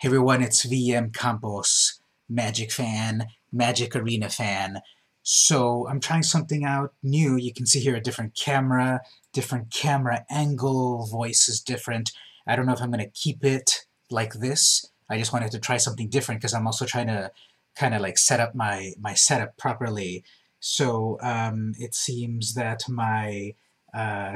Hey everyone, it's VM Campos, Magic fan, Magic Arena fan. So I'm trying something out new. You can see here a different camera angle, voice is different. I don't know if I'm going to keep it like this. I just wanted to try something different because I'm also trying to kind of like set up my setup properly. So it seems that my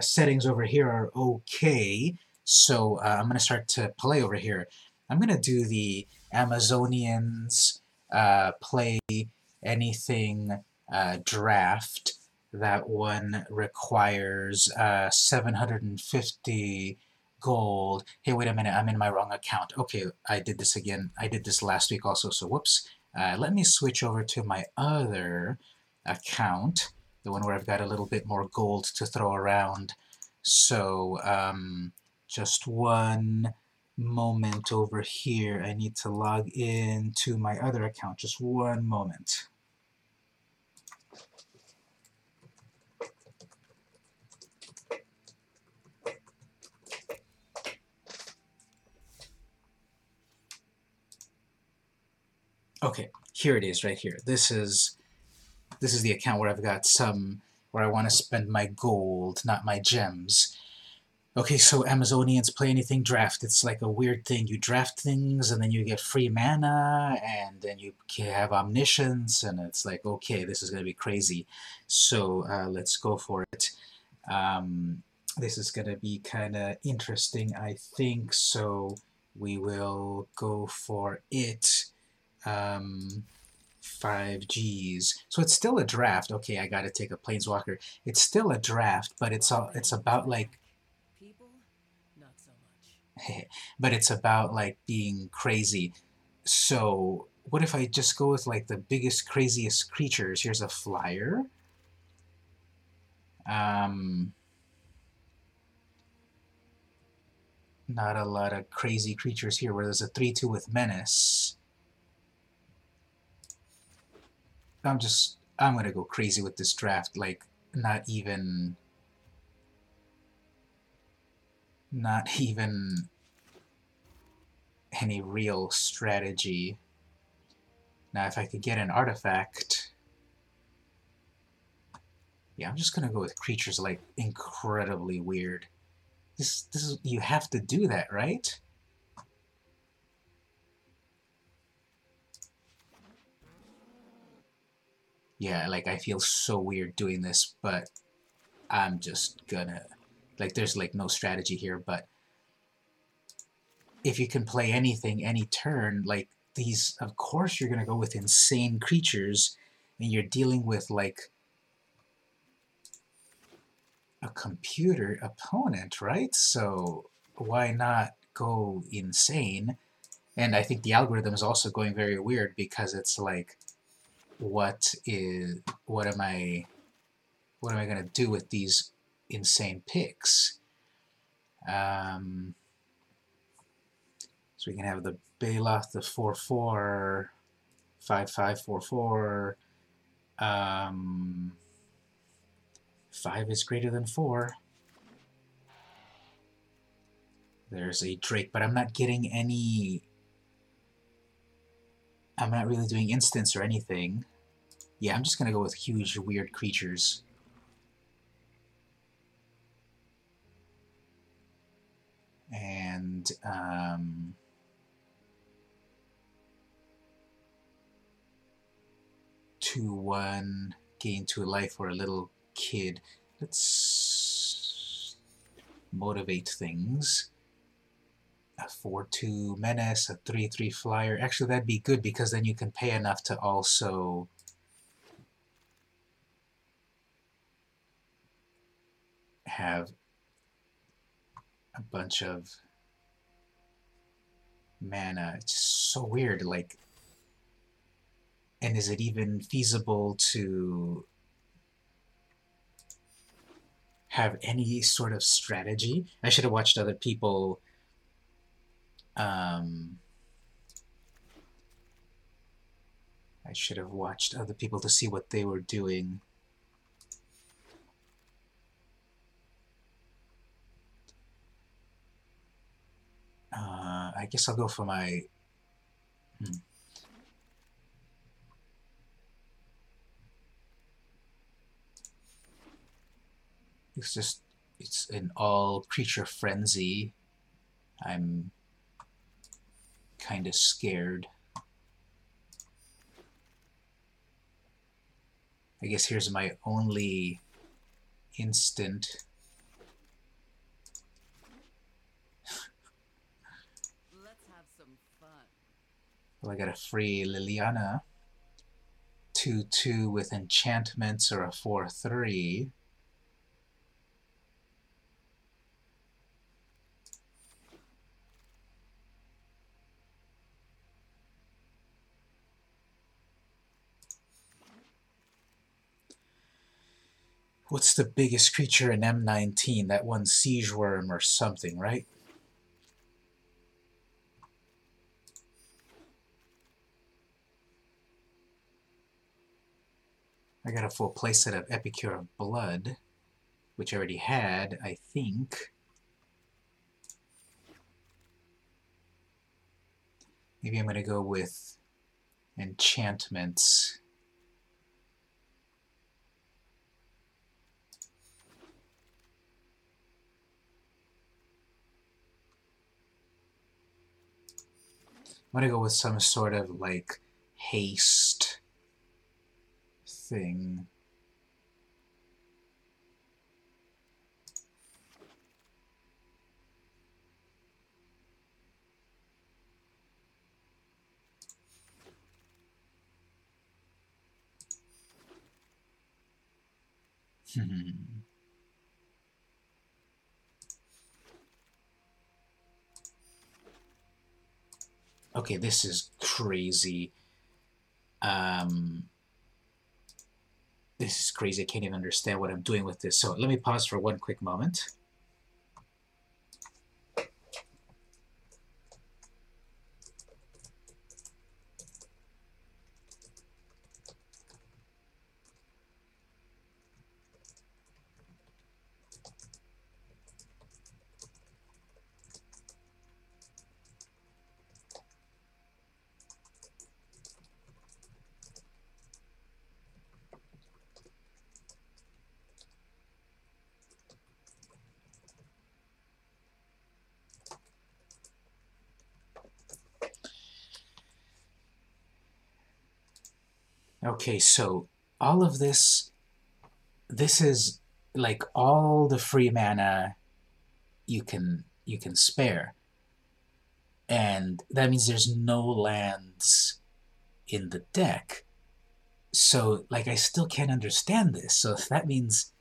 settings over here are okay. So I'm going to start to play over here. I'm going to do the Amazonians play anything draft. That one requires 750 gold. Hey, wait a minute, I'm in my wrong account. Okay, I did this again. I did this last week also, so whoops. Let me switch over to my other account, the one where I've got a little bit more gold to throw around. So, just one moment over here. I need to log in to my other account. Just one moment. Okay, here it is right here. This is the account where I've got where I want to spend my gold, not my gems. Okay, so Amazonians play anything draft. It's like a weird thing. You draft things, and then you get free mana, and then you have omniscience, and it's like, okay, this is going to be crazy. So let's go for it. This is going to be kind of interesting, I think, so we will go for it. 5Gs. So it's still a draft. Okay, I gotta take a Planeswalker. It's still a draft, but it's about like but it's about like being crazy. So what if I just go with like the biggest, craziest creatures? Here's a flyer. Not a lot of crazy creatures here, where there's a 3/2 with Menace. I'm gonna go crazy with this draft, like not even any real strategy. Now if I could get an artifact, yeah, I'm just gonna go with creatures like incredibly weird. This is, you have to do that, right? Yeah, like I feel so weird doing this, but I'm just gonna, like, there's like no strategy here, but if you can play anything any turn, like these, of course you're gonna go with insane creatures, and you're dealing with like a computer opponent, right? So why not go insane? And I think the algorithm is also going very weird because it's like, what am I gonna do with these insane picks? So we can have the Baloth, the 4/4, 5/5/4/4. 5 is greater than 4. There's a Drake, but I'm not getting any. I'm not really doing instants or anything. Yeah, I'm just gonna go with huge, weird creatures. And 2/1, gain 2 life for a little kid. Let's motivate things. A 4/2 menace, a 3/3 flyer. Actually, that'd be good because then you can pay enough to also have a bunch of mana. It's so weird, like, and is it even feasible to have any sort of strategy? I should have watched other people I should have watched other people to see what they were doing. I guess I'll go for my... It's an all creature frenzy. I'm kind of scared. I guess here's my only instant. Let's have some fun. Well, I got a free Liliana. 2/2 with enchantments, or a 4/3. What's the biggest creature in M19? That one siege worm or something, right? I got a full playset of Epicure of Blood, which I already had, I think. Maybe I'm going to go with enchantments. I'm going to go with some sort of, like, haste thing. Okay, this is crazy. This is crazy. I can't even understand what I'm doing with this. So let me pause for one quick moment. Okay, so all of this is like all the free mana you can spare. And that means there's no lands in the deck. So like I still can't understand this. So that means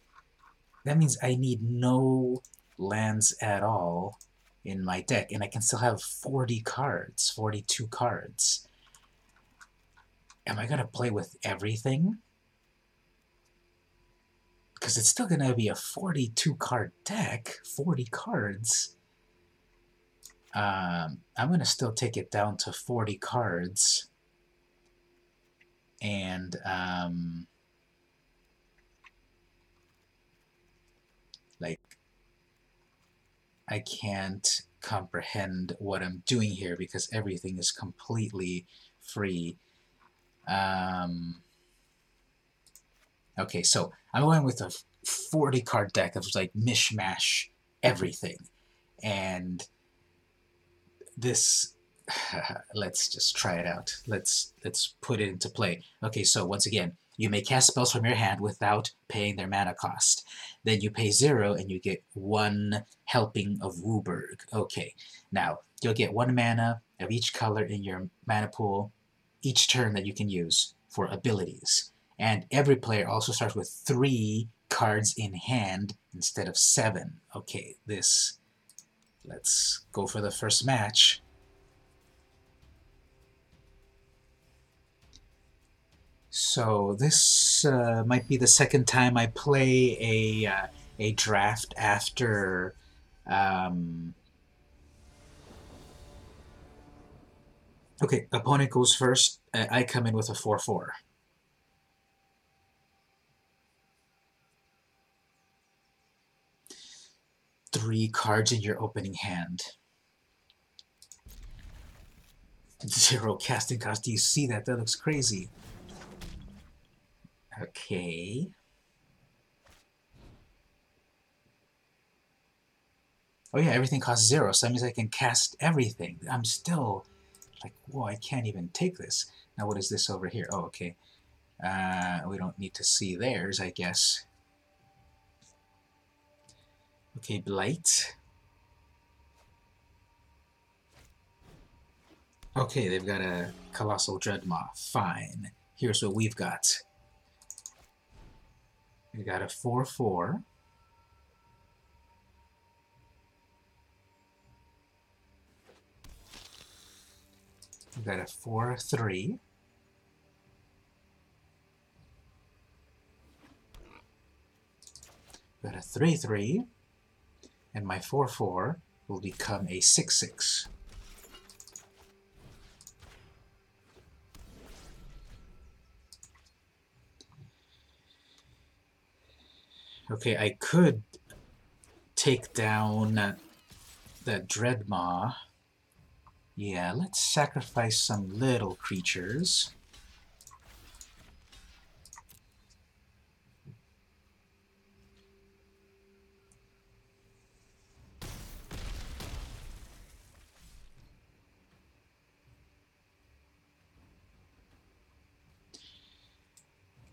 I need no lands at all in my deck, and I can still have 40 cards, 42 cards. Am I gonna play with everything? Because it's still gonna be a 42 card deck, 40 cards. I'm gonna still take it down to 40 cards, and like, I can't comprehend what I'm doing here because everything is completely free. Okay, so I'm going with a 40 card deck of like mishmash everything. And this, let's just try it out. Let's put it into play. Okay, so once again, you may cast spells from your hand without paying their mana cost. Then you pay 0 and you get 1 helping of Wooburg. Okay, now you'll get 1 mana of each color in your mana pool each turn that you can use for abilities. And every player also starts with 3 cards in hand instead of 7. Okay, this Let's go for the first match. So this might be the second time I play a draft after okay, opponent goes first. I come in with a 4/4. 3 cards in your opening hand. 0 casting cost. Do you see that? That looks crazy. Okay. Oh yeah, everything costs 0, so that means I can cast everything. I'm still like, whoa, I can't even take this. Now what is this over here? Oh, okay. We don't need to see theirs, I guess. Okay, Blight. Okay, they've got a Colossal Dreadmaw. Fine. Here's what we've got. We got a 4/4. We've got a 4/3. We've got a 3/3. And my 4/4 will become a 6/6. Okay, I could take down that Dreadmaw. Yeah, let's sacrifice some little creatures.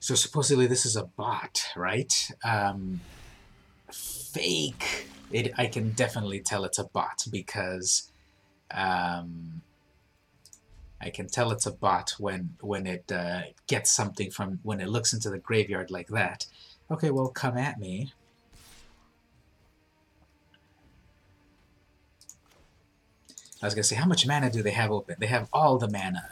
So supposedly this is a bot, right? Fake. I can definitely tell it's a bot because I can tell it's a bot when it gets something from when it looks into the graveyard like that. Okay, well, come at me. I was gonna say, how much mana do they have open? They have all the mana.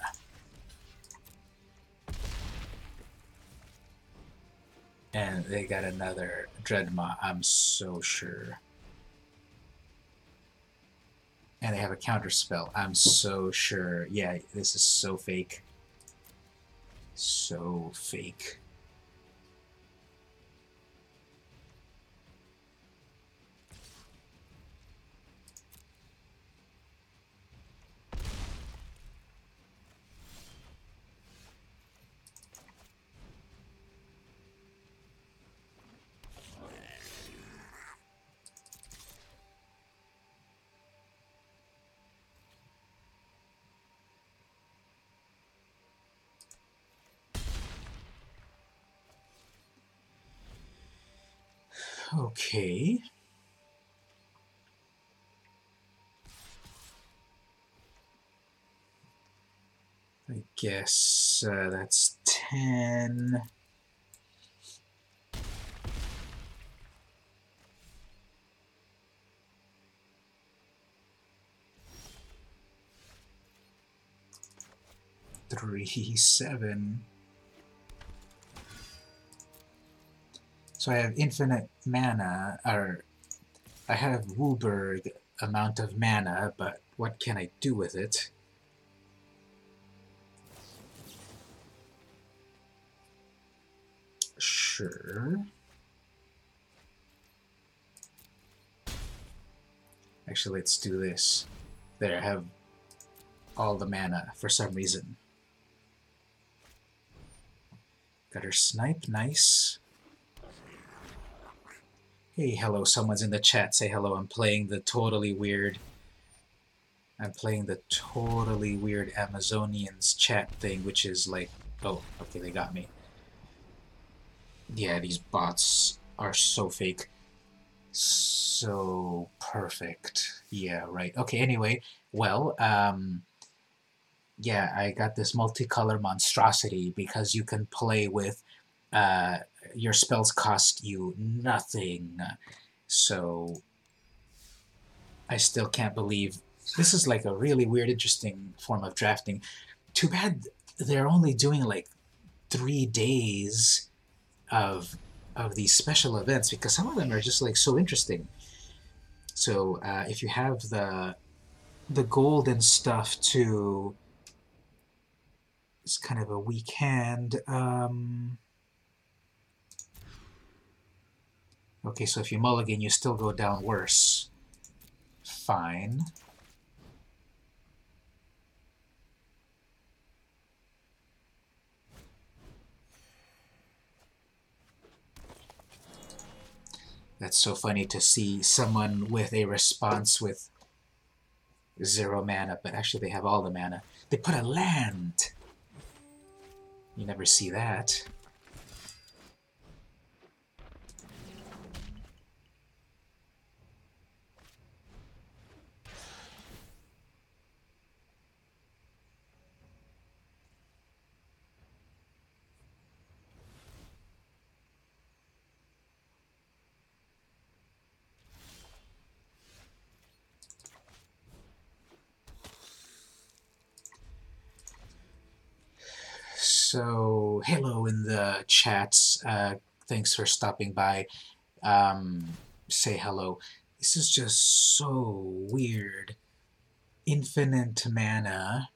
And they got another Dreadmaw, I'm so sure. And they have a counter spell, I'm so sure. Yeah, this is so fake. So fake. Okay. I guess that's 10. Three, 7. So I have infinite mana, or I have Wooburg amount of mana, but what can I do with it? Sure. Actually, let's do this. There, I have all the mana for some reason. Got her snipe, nice. Hey, hello, someone's in the chat. Say hello. I'm playing the totally weird Amazonians chat thing, which is like, oh, okay, they got me. Yeah, these bots are so fake. So perfect. Yeah, right. Okay, anyway, well, yeah, I got this multicolor monstrosity because you can play with your spells cost you nothing. So I still can't believe this is like a really weird, interesting form of drafting. Too bad they're only doing like 3 days of these special events because some of them are just like so interesting. So if you have the gold and stuff to, it's kind of a weak hand. Okay, so if you mulligan, you still go down worse. Fine. That's so funny to see someone with a response with 0 mana, but actually they have all the mana. They put a land! You never see that. So, hello in the chats. Thanks for stopping by. Say hello. This is just so weird. Infinite mana.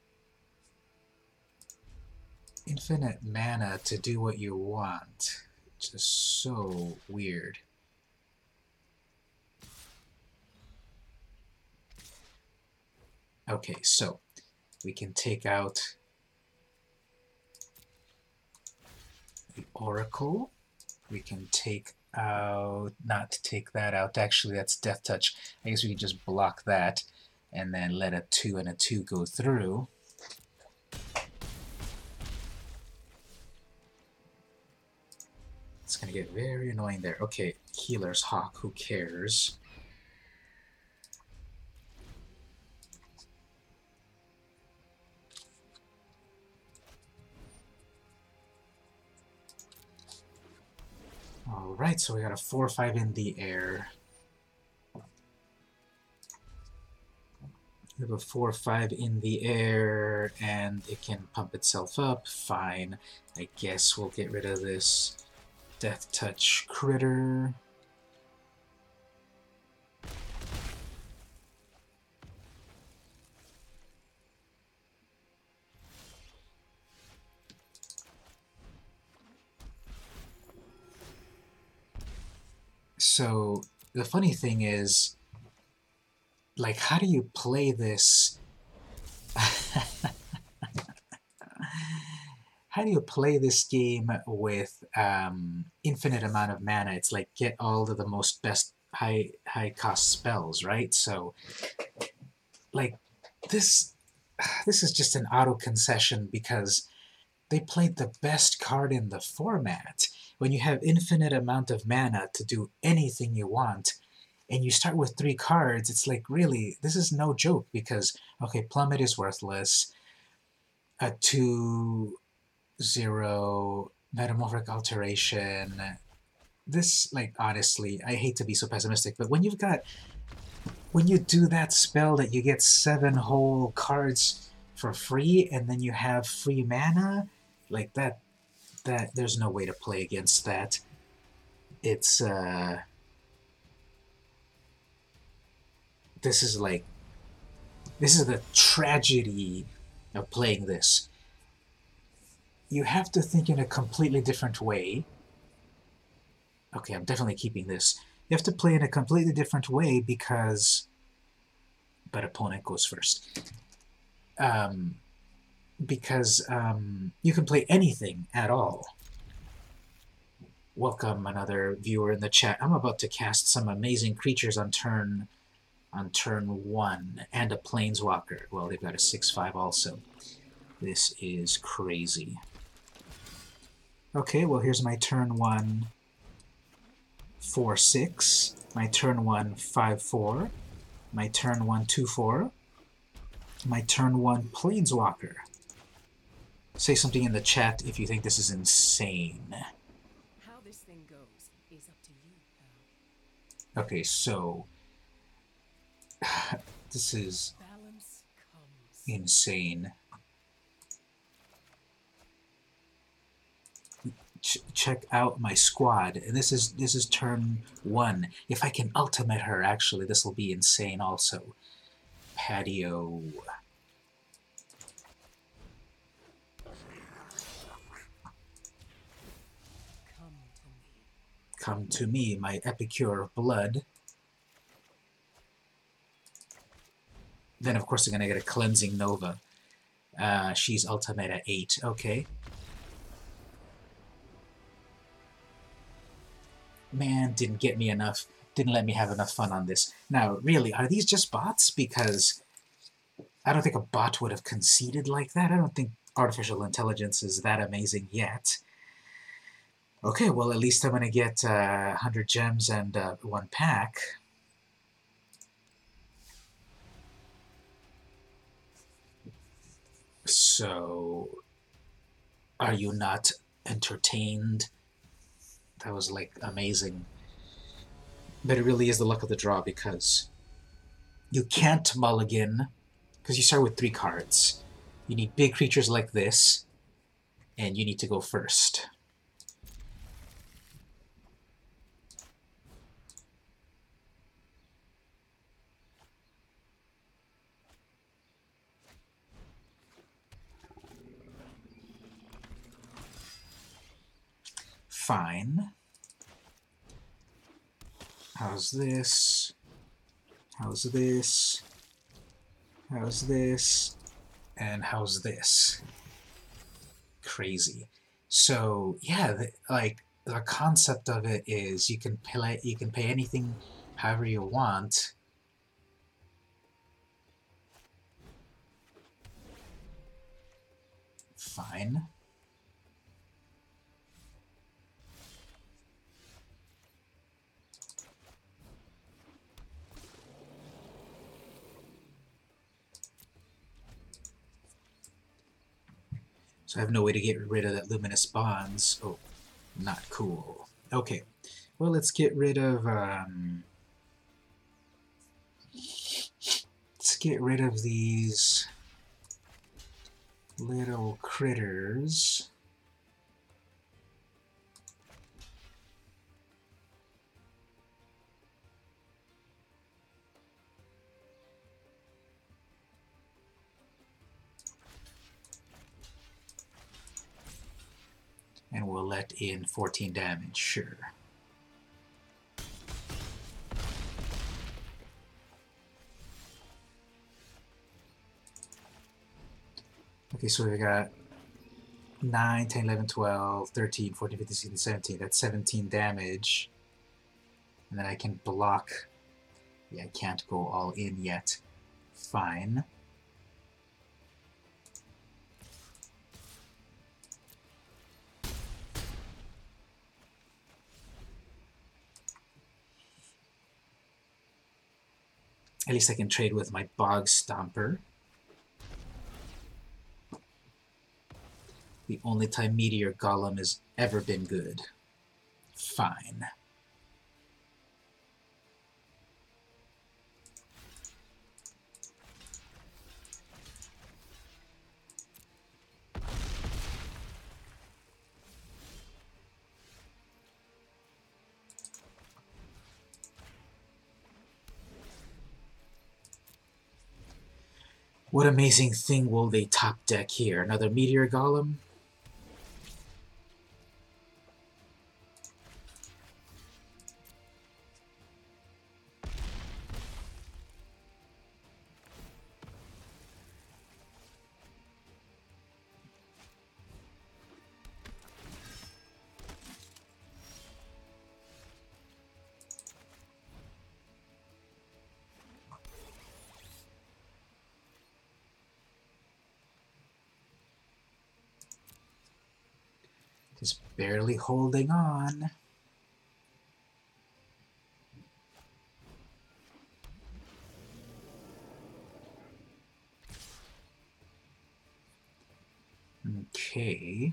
Infinite mana to do what you want. Just so weird. Okay, so we can take out the Oracle. We can take out, not take that out, actually that's Death Touch. I guess we can just block that and then let a 2 and a 2 go through. It's gonna get very annoying there. Okay, Healer's Hawk, who cares? Alright, so we got a 4-5 in the air. We have a 4-5 in the air, and it can pump itself up. Fine. I guess we'll get rid of this Death Touch critter. So the funny thing is, like, how do you play this? How do you play this game with infinite amount of mana? It's like get all of the most best high cost spells, right? So, like, this this is just an auto concession because they played the best card in the format. When you have infinite amount of mana to do anything you want, and you start with 3 cards, it's like, really, this is no joke because, okay, Plummet is worthless, a 2-0 Metamorphic Alteration. This, like, honestly, I hate to be so pessimistic, but when you do that spell that you get 7 whole cards for free, and then you have free mana, like, that there's no way to play against that. It's, this is the tragedy of playing this. You have to think in a completely different way. Okay, I'm definitely keeping this. You have to play in a completely different way because... But opponent goes first. Because you can play anything at all. Welcome, another viewer in the chat. I'm about to cast some amazing creatures on turn 1, and a Planeswalker. Well, they've got a 6/5 also. This is crazy. Okay, well, here's my turn 1 4/6, my turn 1 5/4, my turn 1 2/4, my turn 1 Planeswalker. Say something in the chat if you think this is insane. How this thing goes is up to you, pal. Okay, so This is balance comes. insane. Check out my squad. And this is turn 1. If I can ultimate her, actually, this will be insane also. Patio. Come to me. Come to me, my epicure of blood. Then, of course, I'm going to get a Cleansing Nova. She's ultimate at 8. Okay. Man, didn't get me enough. Didn't let me have enough fun on this. Now, really, are these just bots? Because I don't think a bot would have conceded like that. I don't think artificial intelligence is that amazing yet. Okay, well, at least I'm going to get 100 gems and 1 pack. So, are you not entertained? That was, like, amazing. But it really is the luck of the draw because you can't mulligan, because you start with 3 cards. You need big creatures like this, and you need to go first. Fine. How's this? How's this? How's this? And how's this? Crazy. So yeah, like the concept of it is you can pay anything however you want. Fine. So I have no way to get rid of that luminous bonds. Oh, not cool. Okay. Well, let's get rid of let's get rid of these little critters. And we'll let in 14 damage, sure. Okay, so we got 9, 10, 11, 12, 13, 14, 15, 16, 17. That's 17 damage. And then I can block. Yeah, I can't go all in yet. Fine. At least I can trade with my Bog Stomper. The only time Meteor Golem has ever been good. Fine. What amazing thing will they top deck here? Another Meteor Golem? Just barely holding on. Okay.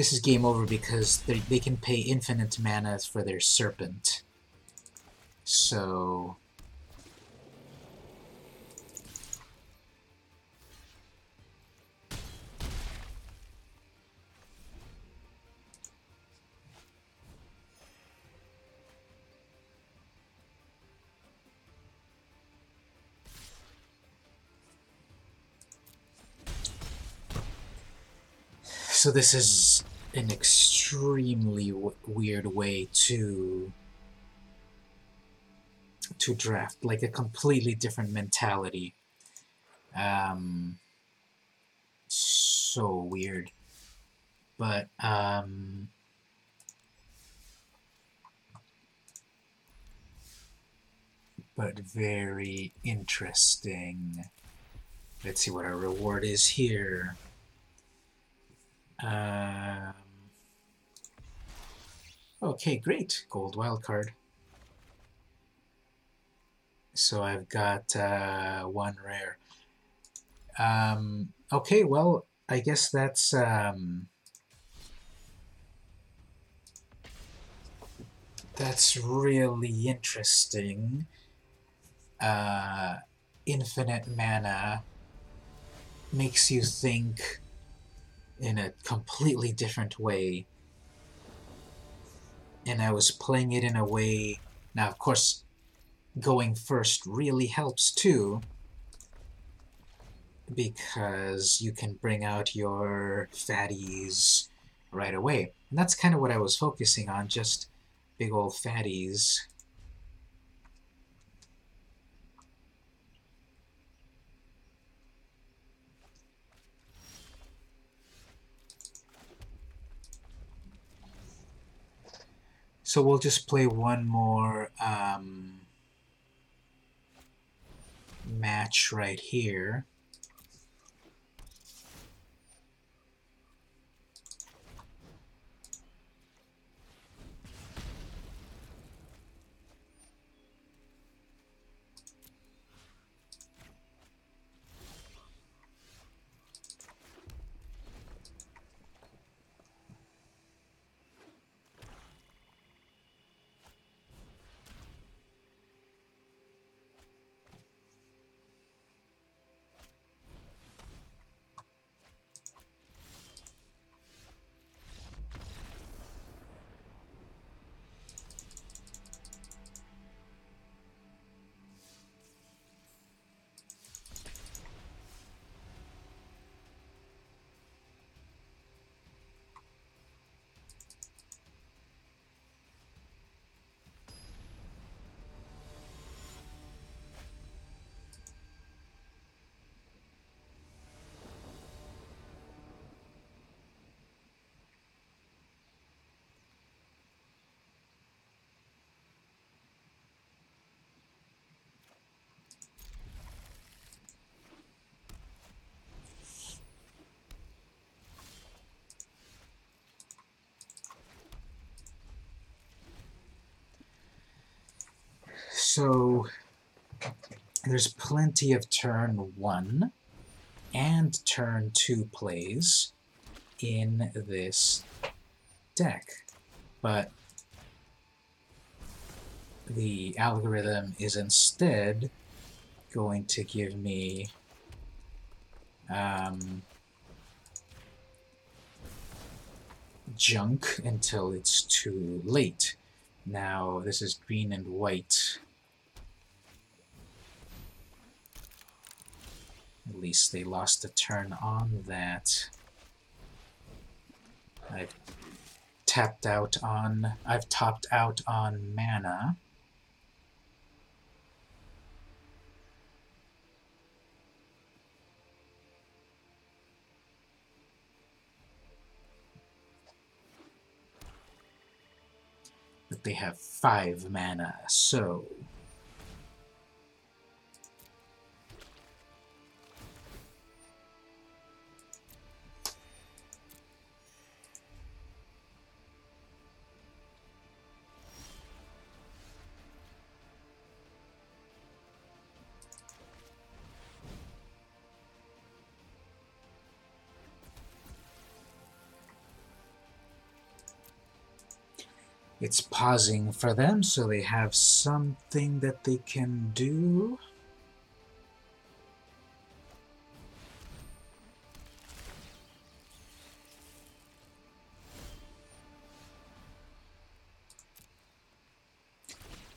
this is game over because they can pay infinite mana for their serpent. So... So this is an extremely weird way to draft, like a completely different mentality. So weird. But very interesting. Let's see what our reward is here. Okay, great. Gold wildcard. So I've got one rare. Okay, well, I guess that's really interesting. Infinite mana makes you think in a completely different way. And I was playing it in a way... Now, of course, going first really helps too, because you can bring out your fatties right away. And that's kind of what I was focusing on, just big old fatties. So we'll just play one more match right here. So there's plenty of turn 1 and turn 2 plays in this deck, but the algorithm is instead going to give me junk until it's too late. Now this is green and white. At least they lost a turn on that. I've topped out on mana. But they have 5 mana, so... It's pausing for them, so they have something that they can do.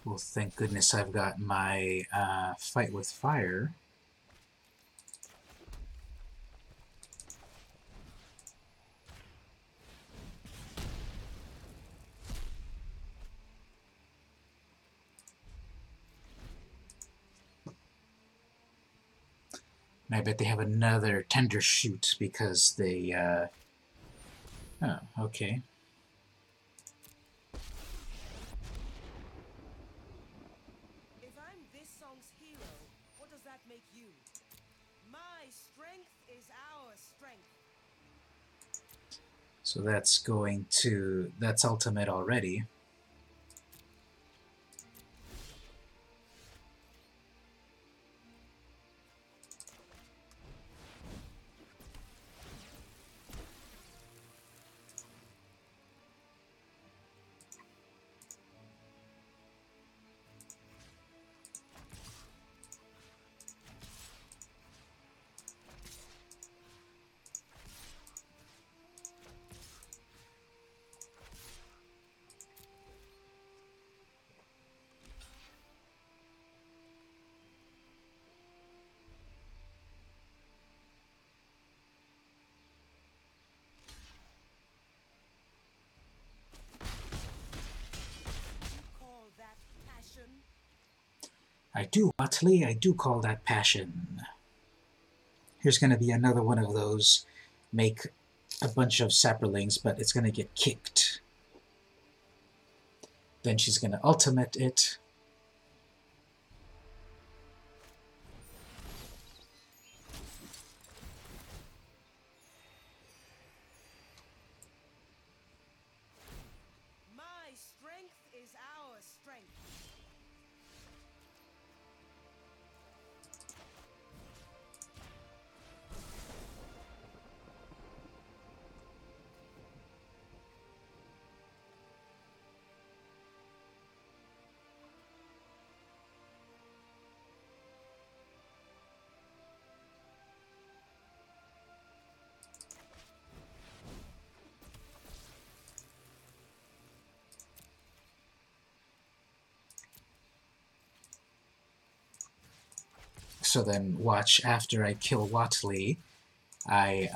Well, thank goodness I've got my fight with fire. And I bet they have another tender shoot because they, oh, okay. If I'm this song's hero, what does that make you? My strength is our strength. So that's going to, that's ultimate already. You call that passion? I do, Watley, I do call that passion. Here's going to be another one of those. Make a bunch of sapperlings, but it's going to get kicked. Then she's going to ultimate it. My strength is our strength. So then watch, after I kill Watley, I,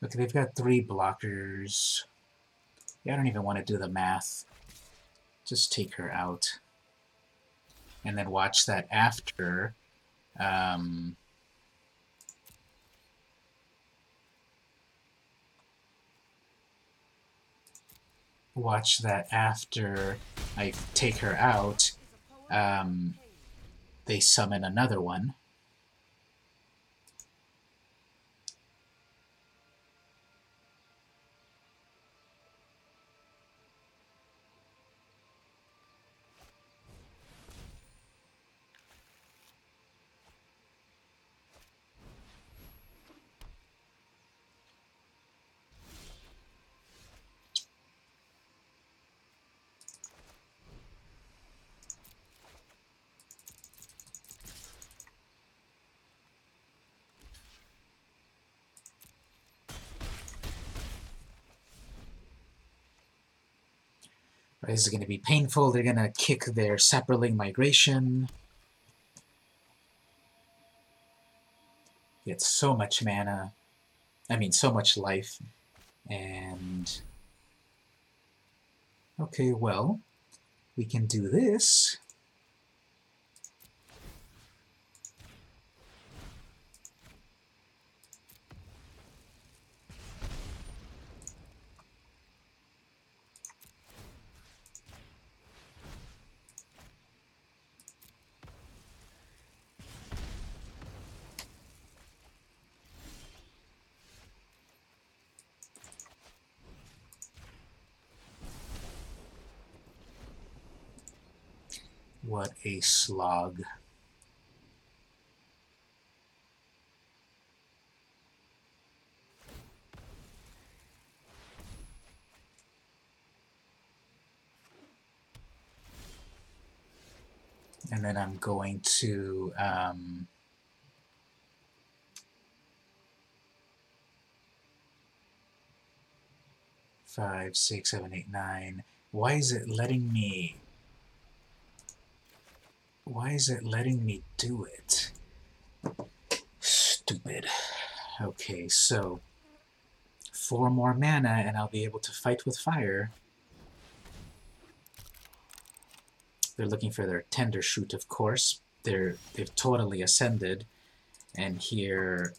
okay, they've got 3 blockers. Yeah, I don't even want to do the math. Just take her out. And then watch that after, watch that after I take her out, Is a poem um, pain. they summon another one. This is going to be painful. They're going to kick their sapperling migration. Get so much mana. I mean, so much life. And... okay, well, we can do this. What a slog. And then I'm going to 5, 6, 7, 8, 9. Why is it letting me do it? Stupid. Okay, so 4 more mana and I'll be able to fight with fire. They're looking for their tender shoot, of course. They've totally ascended, and here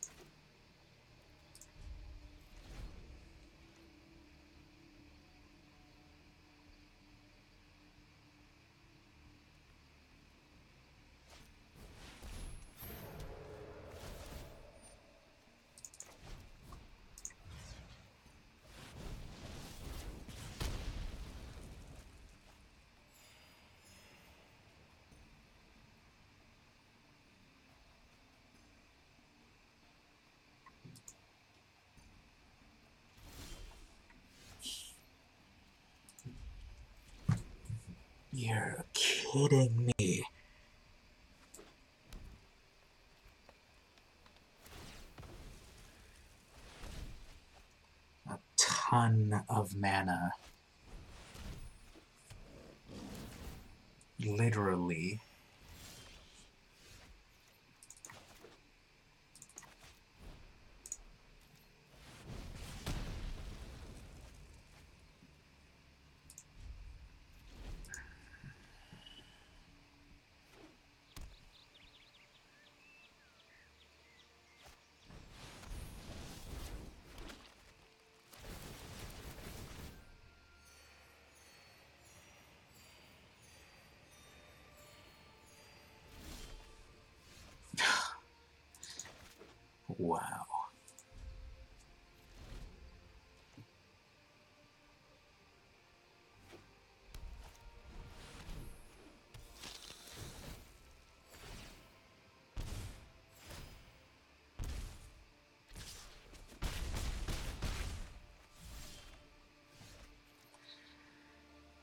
you're kidding me. A ton of mana. Literally. Wow.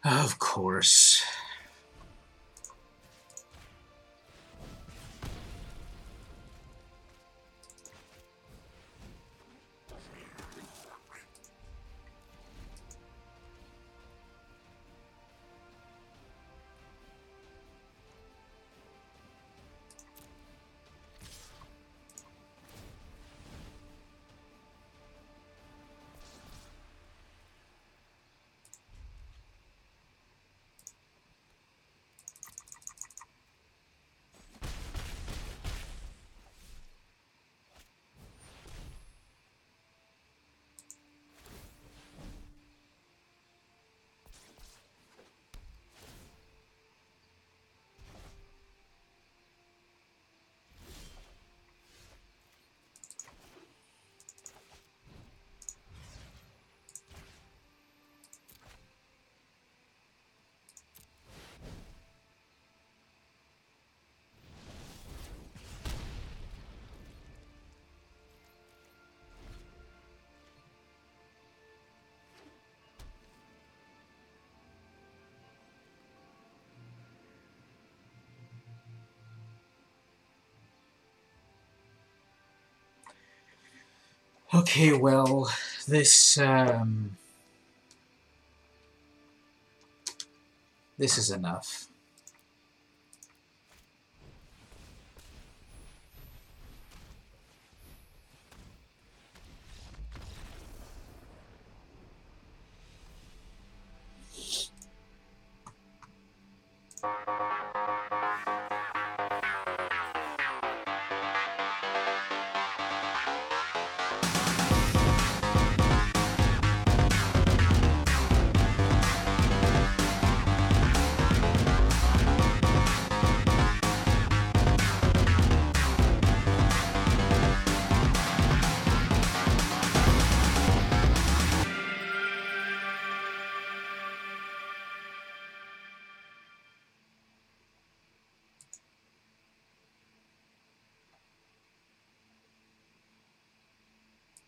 Of course. Okay, well, this this is enough.